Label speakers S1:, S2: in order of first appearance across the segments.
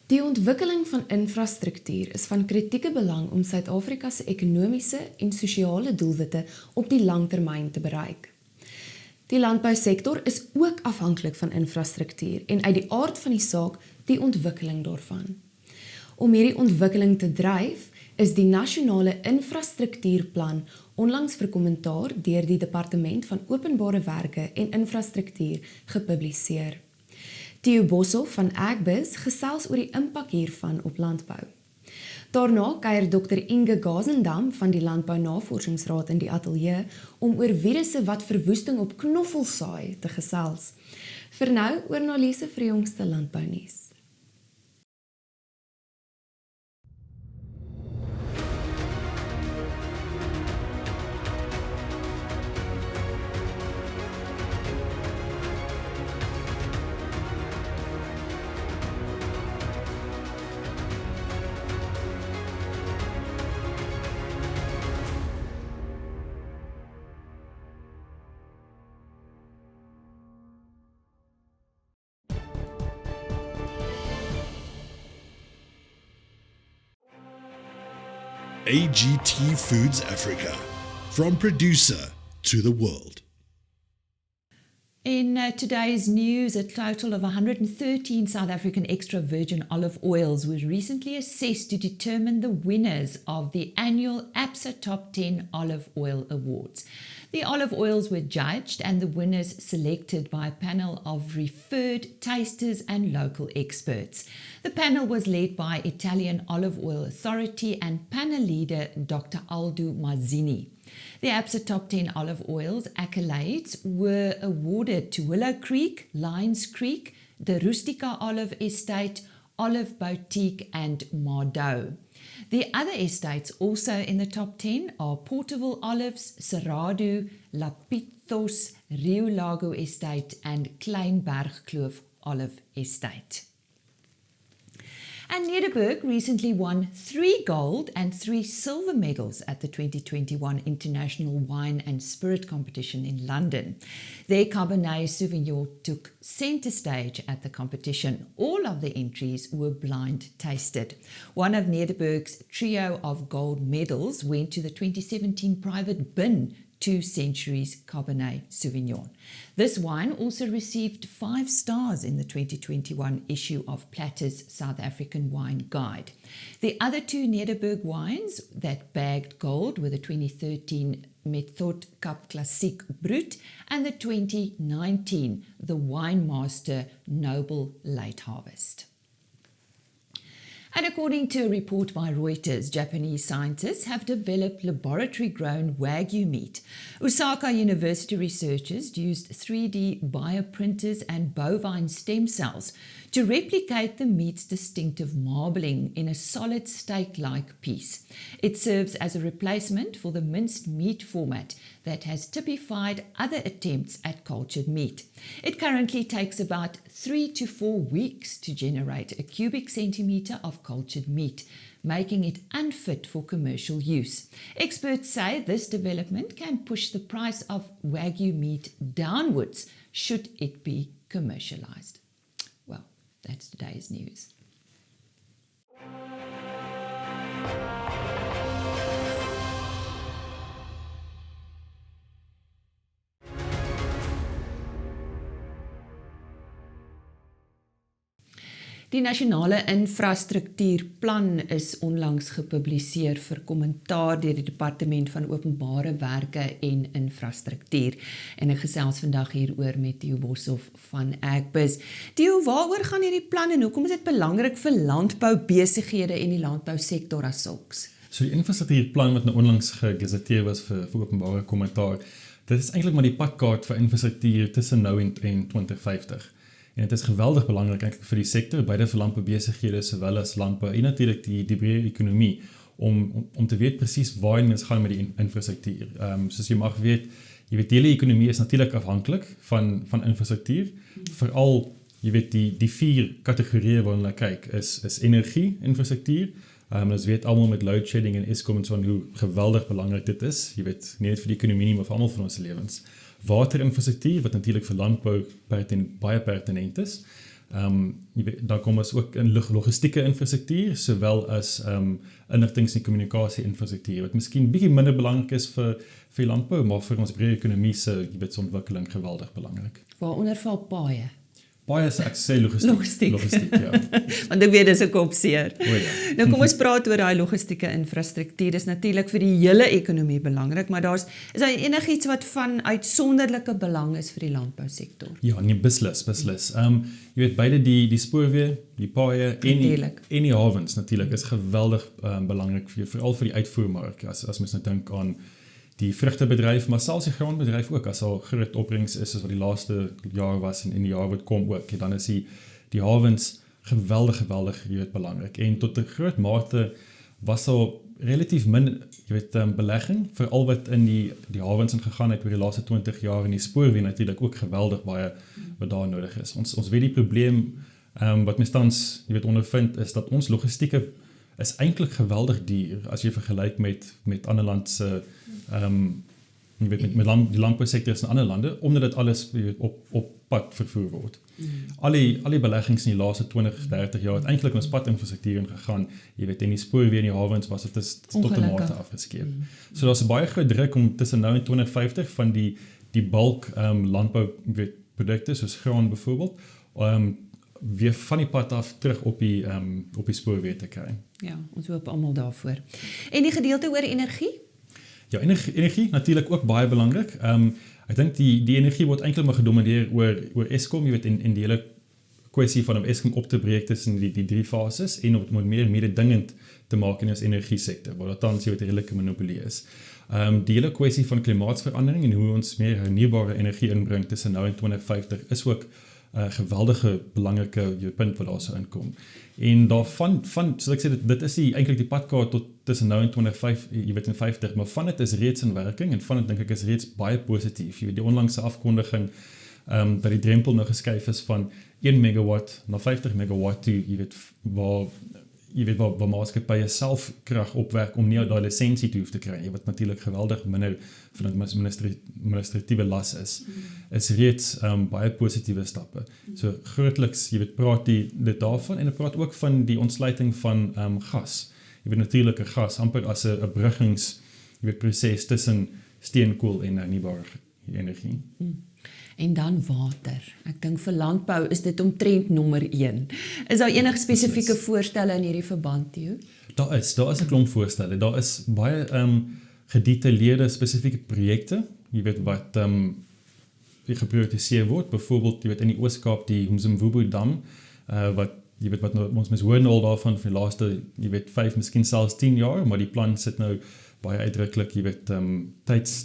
S1: Die ontwikkeling van infrastruktuur is van kritieke belang om Suid-Afrika se ekonomiese en sosiale doelwitte op die langtermyn te bereik. Die landbousektor is ook afhanklik van infrastruktuur en uit die aard van die saak die ontwikkeling daarvan. Om hierdie ontwikkeling te dryf, is die Nasionale Infrastruktuurplan onlangs vir kommentaar deur die Departement van Openbare Werke en Infrastruktuur gepubliseer. Theo Boshoff van Agbiz gesels oor die impak hiervan op landbou. Daarna kuier Dr. Inge Gazendam van die Landbounavorsingsraad in die ateljee om oor virusse wat verwoesting op Knoffel saai te gesels. Vir nou oor analise vir die jongste landbounuus.
S2: AGT Foods Africa, from producer to the world.
S3: In today's news, a total of 113 South African extra virgin olive oils were recently assessed to determine the winners of the annual APSA Top 10 Olive Oil Awards. The olive oils were judged and the winners selected by a panel of referred tasters and local experts. The panel was led by Italian Olive Oil Authority and panel leader Dr. Aldo Mazzini. The APSA Top 10 Olive Oils accolades were awarded to Willow Creek, Lions Creek, the Rustica Olive Estate, Olive Boutique and Mardot. The other estates also in the top 10 are Portable Olives, Cerrado, Lapithos, Rio Lago Estate and Kleinbergkloof Olive Estate. And Nederburg recently won 3 gold and 3 silver medals at the 2021 International Wine and Spirit Competition in London. Their Cabernet Sauvignon took centre stage at the competition. All of the entries were blind tasted. One of Nederburg's trio of gold medals went to the 2017 private bin 2 Centuries Cabernet Sauvignon. This wine also received 5 stars in the 2021 issue of Platter's South African Wine Guide. The other 2 Nederburg wines that bagged gold were the 2013 Method Cup Classique Brut and the 2019 The Wine Master Noble Late Harvest. And according to a report by Reuters, Japanese scientists have developed laboratory-grown Wagyu meat. Osaka University researchers used 3D bioprinters and bovine stem cells to replicate the meat's distinctive marbling in a solid steak-like piece. It serves as a replacement for the minced meat format that has typified other attempts at cultured meat. It currently takes about 3 to 4 weeks to generate a cubic centimetre of cultured meat, making it unfit for commercial use. Experts say this development can push the price of Wagyu meat downwards should it be commercialised. Well, that's today's news. Die Nasionale Infrastruktuurplan is onlangs gepubliseer vir kommentaar deur die Departement van Openbare Werke en Infrastruktuur. En ek gesels vandag hieroor met Theo Boshoff van Agbiz. Theo, waaroor gaan hierdie plan en hoekom is dit belangrik vir landboubesighede en die landbousektor as sulks?
S4: So die infrastruktuurplan wat nou onlangs gegazetteer was vir openbare kommentaar, dit is eintlik maar die padkaart vir infrastruktuur tussen nou en 2050. En het is geweldig belangrik eintlik vir die sektor, beide vir landboubesighede sowel as landbou en natuurlik die breë ekonomie om te weet presies waarheen mens gaan met die infrastruktuur. Soos jy mag weet, die hele ekonomie is natuurlik afhanklik van infrastruktuur. Veral, jy weet die 4 kategorieë waarna hulle kyk is energie, infrastruktuur. Ons weet almal met load shedding en Eskom en so hoe geweldig belangrik dit is. Jy weet, nie net vir die ekonomie nie, maar vir almal van ons lewens. Waterinfrastruktuur, wat natuurlik vir landbou baie pertinent is. Dan kom ons ook in logistieke infrastruktuur, sowel as inligtings- en kommunikasie-infrastruktuur, wat miskien bietjie minder belangrik is vir landbou, maar vir ons breë ekonomie se ontwikkeling geweldig belangrik.
S3: Waaronder val paaie.
S4: Paaie is ek sê logistiek. Logistiek, ja.
S3: Want ek weet dis 'n kopseer.
S4: O ja.
S3: Nou kom ons praat oor daai logistieke infrastruktuur. Dis natuurlik vir die hele ekonomie belangrik, maar is daar enigiets wat van uitsonderlike belang is vir die landbousektor?
S4: Ja, nee, beslis. Jy weet beide die spoorweë, die paaie en die hawens natuurlik is geweldig belangrik veral vir die uitvoermark. As mens nou dink aan die vrugtebedryf, maar selfs die graanbedryf ook, as al groot opbrengs is as wat die laaste jaar was en in die jaar wat kom ook, dan is die hawens geweldig, jy weet, belangrik. En tot 'n groot mate was al relatief min, jy weet, belegging, veral wat in die hawens ingegaan het oor die laaste 20 jaar en die spoorweë natuurlik ook geweldig baie wat daar nodig is. Ons weet die probleem wat mens tans, jy weet, ondervind is dat ons logistieke is eintlik geweldig duur as jy vergelyk met ander land se jy weet met die landbousektor in ander lande, omdat dit alles op pad vervoer word. Al die beleggings in die laaste 20-30 jaar het eintlik ons padinfrastruktuur ingegaan, jy weet, en die spoorweë en die hawens was dit tot 'n mate afgeskeep. So daar's 'n baie groot druk om tussen nou en 2050 van die bulk landbou produkte soos graan byvoorbeeld weer van die pad af terug op die spoorweë te kry.
S3: Ja, ons hoop almal daarvoor. En die gedeelte oor energie?
S4: Ja, energie natuurlik ook baie belangrik. Ek dink die energie word eintlik maar gedomineer oor Eskom, jy weet, en die hele kwessie van om Eskom op te breek tussen die drie fases en om het meer mededingend te maak in ons energiesektor, waar dat tans jy weet 'n redelike monopolie is. Die hele kwessie van klimaatsverandering en hoe ons meer hernubare energie inbring tussen nou en 2050 is ook geweldige belangrike punt wat daar sou inkom. En daarvan soos ek sê, dit is eintlik die padkaart tot tussen nou en 2050, maar van dit is reeds in werking en van dit dink ek is reeds baie positief. Jy weet die onlangse afkondiging dat die drempel nou geskuif is van 1 megawatt na 50 megawatt toe, jy weet waar maatskappye self krag opwek om nie daai lisensie te hoef te kry, wat natuurlik geweldig minder van 'n administratiewe las is reeds baie positiewe stappe. So grootliks, jy weet, praat dit daarvan en dit praat ook van die ontsluiting van gas. Jy weet natuurlike gas amper as 'n proses tussen steenkool en hernubare energie.
S3: En dan water. Ek dink vir landbou is dit omtrent nommer 1. Is daar enige spesifieke voorstelle in hierdie verband, Theo?
S4: Daar is 'n klomp voorstelle. Daar is baie gedetailleerde spesifieke projekte, jy weet wat geprioritiseer word. Byvoorbeeld, jy weet in die Oos-Kaap die Umzimvubu dam wat jy weet wat ons mens hoor nou al daarvan vir die laaste, jy weet 5, miskien selfs 10 jaar, maar die plan sit nou baie uitdruklik, jy weet,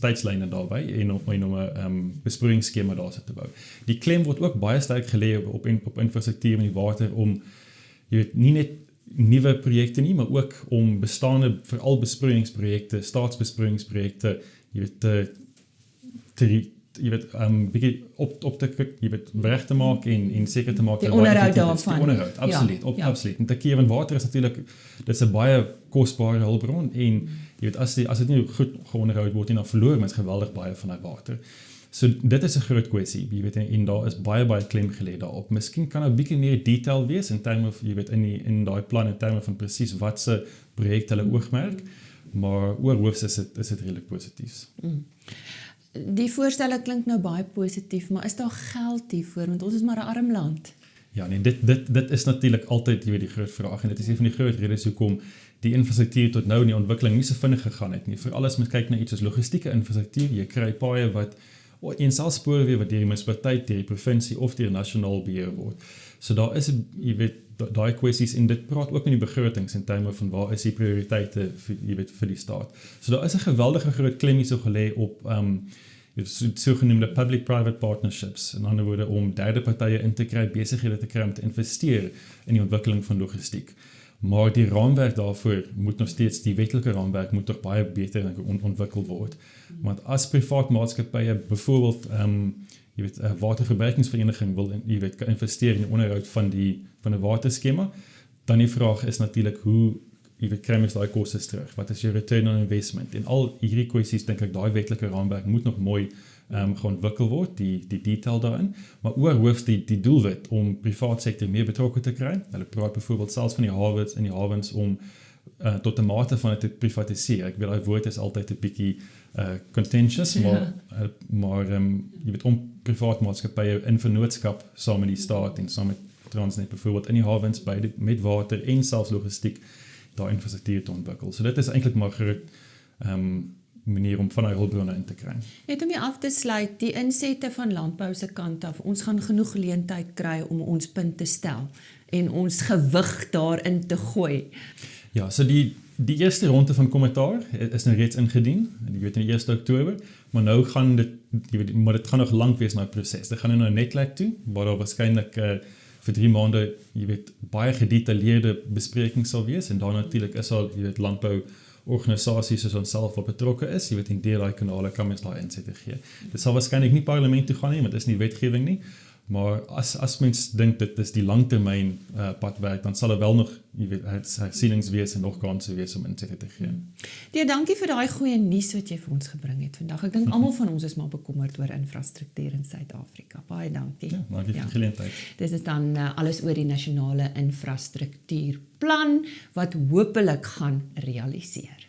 S4: tydslyne daarby en om 'n besproeiingsskema daar te bou. Die klem word ook baie sterk gelê op infrastruktuur met die water om, jy weet, nie net nuwe projekte nie, maar ook om bestaande, veral besproeiingsprojekte, staatsbesproeiingsprojekte, jy weet, bietjie op te jy weet reg te maak en seker te maak
S3: die onderhoud daarvan.
S4: Die onderhoud, absoluut, absoluut. En te keer van water is natuurlik, dit is 'n baie kosbare hulpbron en jy weet as dit nie goed geonderhou word nie, dan verloor mens geweldig baie van daai water. So dit is 'n groot kwessie, jy weet, en daar is baie klem gelê daarop. Miskien kan 'n bietjie meer detail wees in terme van, jy weet, in daai plan in terme van presies wat se projek hulle oogmerk, maar oorhoofs is dit redelik positief.
S3: Die voorstelle klink nou baie positief, maar is daar geld hiervoor, want ons is maar 'n arm land.
S4: Ja, nee, dit is natuurlik altyd, jy weet, die groot vraag en dit is een van die groot redes hoekom die infrastruktuur tot nou in die ontwikkeling nie so vinnig gegaan het nie. Veral as mens kyk na iets soos logistieke infrastruktuur, jy kry paaie wat en selfs spoorweë wat deur die munisipaliteit, deur die provinsie of deur nasionaal beheer word. So daar is, jy weet, daai kwessies en dit praat ook in die begrotings in terme van waar is die prioriteite vir die staat. So daar is 'n geweldige groot klem hier so gelê op sogenoemde public-private partnerships, in ander woorde om derde partye in te kry, besighede te kry om te investeer in die ontwikkeling van logistiek. Maar die raamwerk daarvoor moet nog steeds, die wetlike raamwerk moet toch baie beter ontwikkel word. Want as privaat maatskappye byvoorbeeld jy weet 'n waterverbruikingsvereniging wil investeer in die onderhoud van 'n waterskema, dan die vraag is natuurlik hoe jy weet kry mens daai kostes terug. Wat is jou return on investment? En al hierdie kwessies dink ek daai wetlike raamwerk moet nog mooi geontwikkel word, die detail daarin, maar oorhoofs die doelwit om privaat sektor meer betrokke te kry. Hulle praat byvoorbeeld selfs van die hawens om tot 'n mate van dit te privatiseer. Ek weet daai woord is altyd 'n bietjie contentious, maar jy weet om privaat maatskappye in vennootskap saam met die staat en saam met Transnet byvoorbeeld in die hawens met water en selfs logistiek daai infrastruktuur te ontwikkel. So dit is eintlik maar 'n groot manier om van daai hulpbronne in te kry.
S3: Net om jy af te sluit, die insette van landbou se kant af, ons gaan genoeg geleentheid kry om ons punt te stel en ons gewig daarin te gooi.
S4: Ja, so die eerste ronde van kommentaar is nou reeds ingedien, jy weet in die 1 Oktober, maar nou gaan dit gaan nog lank wees na die proses. Dit gaan nou na Netlek toe, waar daar waarskynlik vir 3 maande, jy weet, baie gedetailleerde besprekings sal wees, en daar natuurlik is al, jy weet, landbouorganisasies soos ons self wat betrokke is, jy weet, en deur daai kanale kan mens daai insette gee. Dit sal waarskynlik nie parlement toe gaan nie, want dit is nie wetgewing nie, maar as mens dink dit is die langtermyn padwerk, dan sal er wel nog, jy weet, hersienings wees en nog kanse wees om insette te gee.
S3: Dankie vir daai goeie nuus wat jy vir ons gebring het vandag. Ek dink almal van ons is maar bekommerd oor infrastruktuur in Suid-Afrika. Baie dankie.
S4: Ja, dankie vir die geleentheid.
S3: Dit is dan alles oor die Nasionale Infrastruktuurplan wat hopelik gaan realiseer.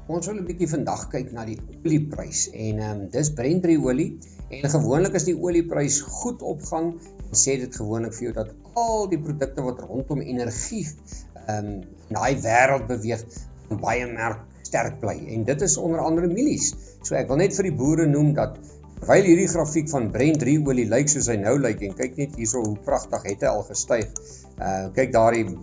S5: Ons wil 'n bietjie vandag kyk na die olieprys en dis Brent olie en gewoonlik as die olieprys goed opgaan, sê dit gewoonlik vir jou dat al die produkte wat rondom energie in daai wêreld beweeg, baie merk sterk bly en dit is onder andere mielies. So ek wil net vir die boere noem dat terwyl hierdie grafiek van Brent olie lyk soos hy nou lyk en kyk net hierso hoe pragtig het hy al gestyg. Kyk daardie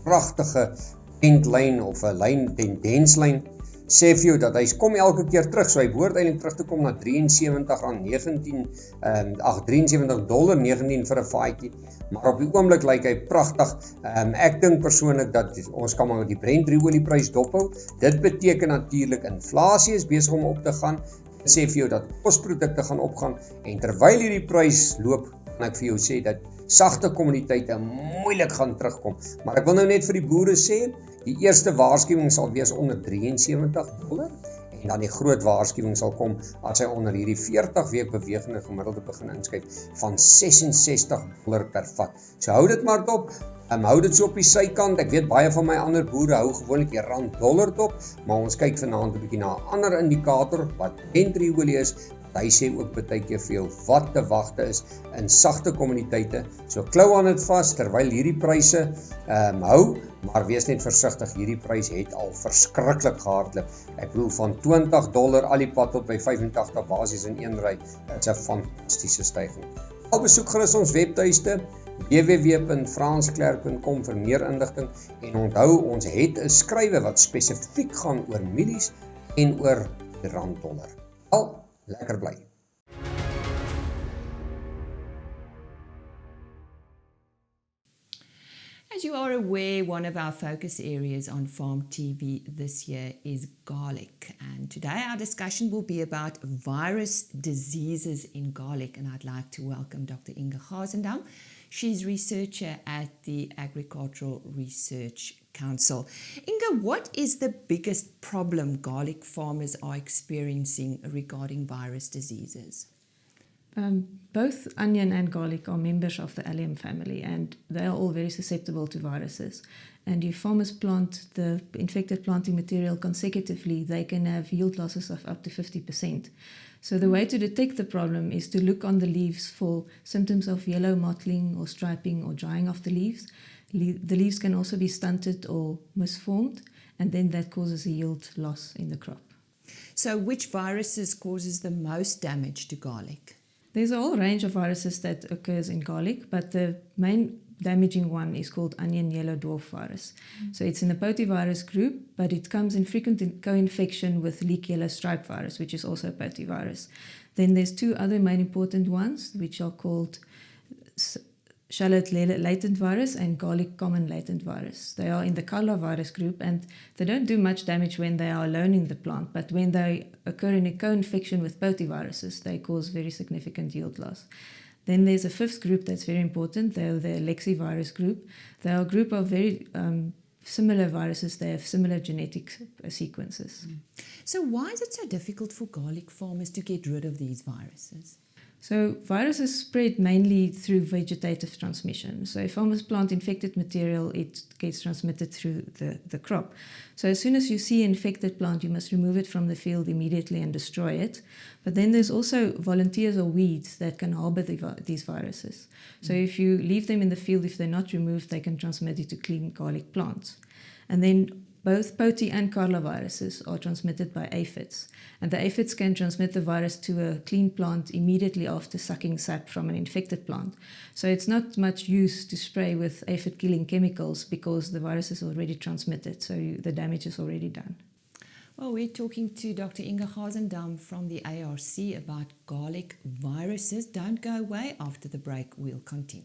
S5: pragtige trendlyn of 'n lyn tendenslyn sê vir jou dat hy kom elke keer terug, so hy behoort eintlik terug te kom na $73.19 vir 'n vaatjie, maar op die oomblik lyk hy pragtig. Ek dink persoonlik dat ons kan maar die Brent olieprys dophou. Dit beteken natuurlik inflasie is besig om op te gaan. Dit sê vir jou dat kosprodukte gaan opgaan en terwyl hierdie prys loop, kan ek vir jou sê dat sagte kommoditeite moeilik gaan terugkom. Maar ek wil nou net vir die boere sê, die eerste waarskuwing sal wees onder $73 en dan die groot waarskuwing sal kom as hy onder hierdie 40 week bewegende gemiddelde begin inskuif van $66 per vat. So hou dit maar dop. Hou dit so op die sykant. Ek weet baie van my ander boere hou gewoonlik die rand-dollar dop, maar ons kyk vanaand 'n bietjie na 'n ander indikator wat Brent olie is. Hy sê ook baie keer vir jou wat te wagte is in sagte kommoditeite. So klou aan dit vas terwyl hierdie pryse hou, maar wees net versigtig, hierdie prys het al verskriklik gehardloop. Ek bedoel van $20 al die pad tot by 85 basies in een ry. Dit is 'n fantastiese styging. Al besoek gerus ons webtuiste www.fransklerk.com vir meer inligting en onthou ons het 'n skrywe wat spesifiek gaan oor mielies en oor die rand-dollar. Lekker bly.
S3: As you are aware, one of our focus areas on Farm TV this year is garlic. And today our discussion will be about virus diseases in garlic. And I'd like to welcome Dr. Inge Gazendam. She's researcher at the Agricultural Research Council. Inge, what is the biggest problem garlic farmers are experiencing regarding virus diseases?
S6: Both onion and garlic are members of the allium family and they are all very susceptible to viruses. And if farmers plant the infected planting material consecutively, they can have yield losses of up to 50%. So the way to detect the problem is to look on the leaves for symptoms of yellow mottling or striping or drying of the leaves. The leaves can also be stunted or misformed, and then that causes a yield loss in the crop.
S3: So which viruses causes the most damage to garlic?
S6: There's a whole range of viruses that occurs in garlic, but the main damaging one is called onion yellow dwarf virus. So it's in the potivirus group, but it comes in frequent co-infection with leek yellow stripe virus, which is also a potivirus. Then there's two other main important ones, which are called shallot latent virus and garlic common latent virus. They are in the calla virus group and they don't do much damage when they are alone in the plant, but when they occur in a co-infection with potiviruses, they cause very significant yield loss. Then there's a fifth group that's very important. They're the lexivirus group. They are a group of very similar viruses. They have similar genetic sequences.
S3: So why is it so difficult for garlic farmers to get rid of these viruses?
S6: So viruses spread mainly through vegetative transmission. So if farmers plant infected material, it gets transmitted through the crop. So as soon as you see an infected plant, you must remove it from the field immediately and destroy it. But then there's also volunteers or weeds that can harbor these viruses. So if you leave them in the field, if they're not removed, they can transmit it to clean garlic plants. And then both Poti and Carla viruses are transmitted by aphids. And the aphids can transmit the virus to a clean plant immediately after sucking sap from an infected plant. So it's not much use to spray with aphid-killing chemicals because the virus is already transmitted, so the damage is already done.
S3: Well, we're talking to Dr. Inge Gazendam from the ARC about garlic viruses. Don't go away. After the break, we'll continue.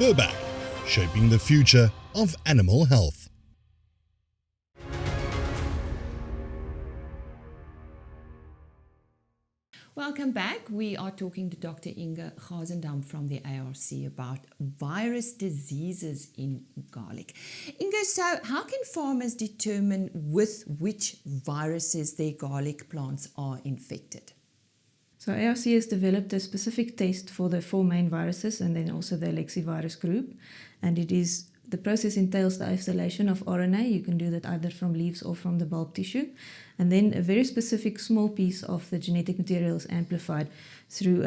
S2: Burback, shaping the future of animal health.
S3: Welcome back. We are talking to Dr. Inge Gazendam from the ARC about virus diseases in garlic. Inge, so how can farmers determine with which viruses their garlic plants are infected?
S6: So ARC has developed a specific test for the 4 main viruses and then also the lexivirus group. And the process entails the isolation of RNA. You can do that either from leaves or from the bulb tissue. And then a very specific small piece of the genetic material is amplified through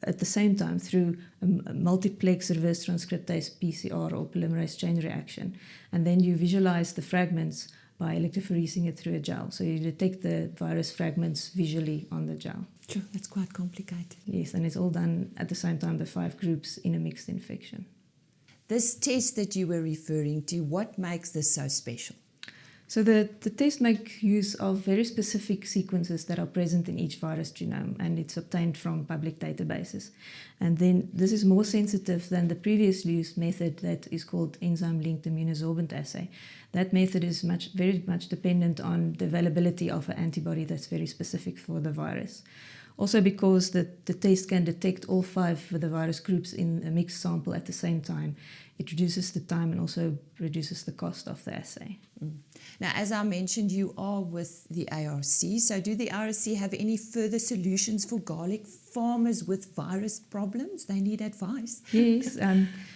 S6: at the same time through a multiplex reverse transcriptase PCR or polymerase chain reaction. And then you visualize the fragments by electrophoresing it through a gel. So you detect the virus fragments visually on the gel.
S3: Sure, that's quite complicated.
S6: Yes, and it's all done at the same time, the 5 groups in a mixed infection.
S3: This test that you were referring to, what makes this so special?
S6: So the test makes use of very specific sequences that are present in each virus genome, and it's obtained from public databases. And then this is more sensitive than the previously used method that is called enzyme-linked immunosorbent assay. That method is very much dependent on the availability of an antibody that's very specific for the virus. Also because the test can detect all 5 of the virus groups in a mixed sample at the same time, it reduces the time and also reduces the cost of the assay.
S3: Now, as I mentioned, you are with the ARC. So do the ARC have any further solutions for garlic farmers with virus problems? They need advice.
S6: Yes.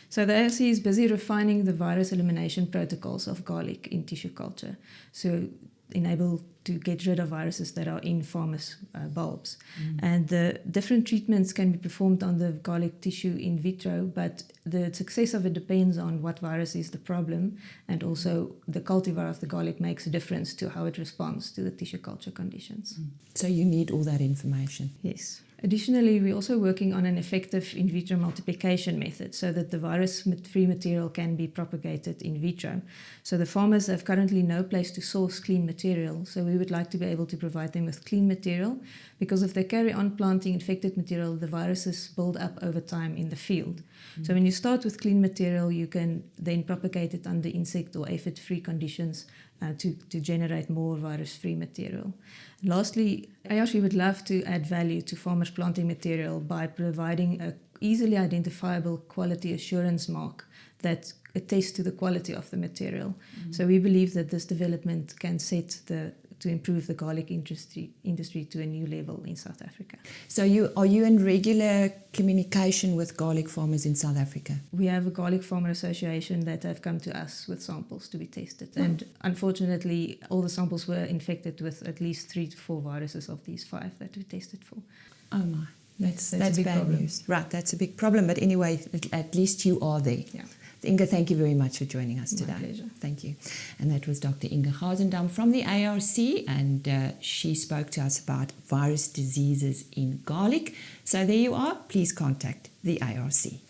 S6: So the ARC is busy refining the virus elimination protocols of garlic in tissue culture. So enable to get rid of viruses that are in farmers' bulbs. And the different treatments can be performed on the garlic tissue in vitro, but the success of it depends on what virus is the problem, and also the cultivar of the garlic makes a difference to how it responds to the tissue culture conditions.
S3: So you need all that information.
S6: Yes. Additionally, we're also working on an effective in vitro multiplication method so that the virus-free material can be propagated in vitro. So the farmers have currently no place to source clean material, so we would like to be able to provide them with clean material, because if they carry on planting infected material, the viruses build up over time in the field. So when you start with clean material, you can then propagate it under insect or aphid-free conditions to generate more virus-free material. Lastly, ARC would love to add value to farmers' planting material by providing an easily identifiable quality assurance mark that attests to the quality of the material. So we believe that this development can set the to improve the garlic industry to a new level in South Africa.
S3: So are you in regular communication with garlic farmers in South Africa?
S6: We have a garlic farmer association that have come to us with samples to be tested. And unfortunately, all the samples were infected with at least 3 to 4 viruses of these 5 that we tested for.
S3: Oh my, that's
S6: a big
S3: bad
S6: problem.
S3: news. Right, that's a big problem. But anyway, at least you are there.
S6: Yeah.
S3: Inge, thank you very much for joining us today.
S6: My pleasure.
S3: Thank you. And that was Dr. Inge Gazendam from the ARC, and she spoke to us about virus diseases in garlic. So there you are. Please contact the ARC.